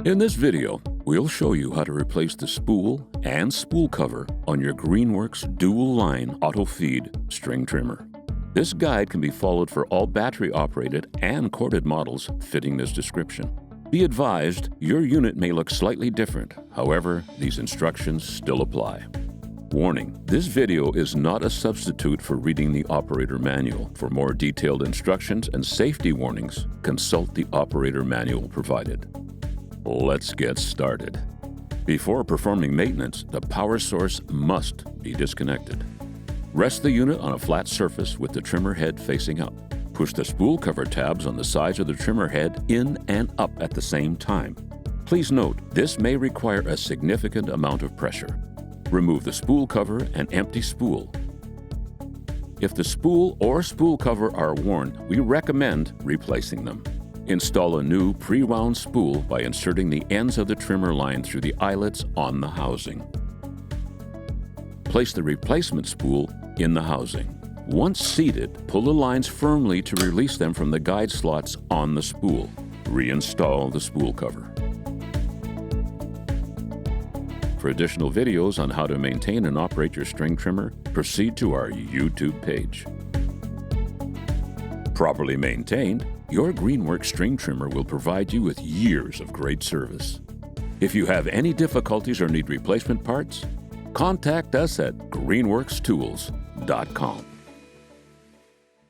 In this video, we'll show you how to replace the spool and spool cover on your GREENWORKS dual-line auto-feed string trimmer. This guide can be followed for all battery-operated and corded models fitting this description. Be advised, your unit may look slightly different. However, these instructions still apply. Warning: this video is not a substitute for reading the operator manual. For more detailed instructions and safety warnings, consult the operator manual provided. Let's get started. Before performing maintenance, the power source must be disconnected. Rest the unit on a flat surface with the trimmer head facing up. Push the spool cover tabs on the sides of the trimmer head in and up at the same time. Please note, this may require a significant amount of pressure. Remove the spool cover and empty spool. If the spool or spool cover are worn, we recommend replacing them. Install a new pre-wound spool by inserting the ends of the trimmer line through the eyelets on the housing. Place the replacement spool in the housing. Once seated, pull the lines firmly to release them from the guide slots on the spool. Reinstall the spool cover. For additional videos on how to maintain and operate your string trimmer, proceed to our YouTube page. Properly maintained, your GREENWORKS string trimmer will provide you with years of great service. If you have any difficulties or need replacement parts, contact us at greenworkstools.com.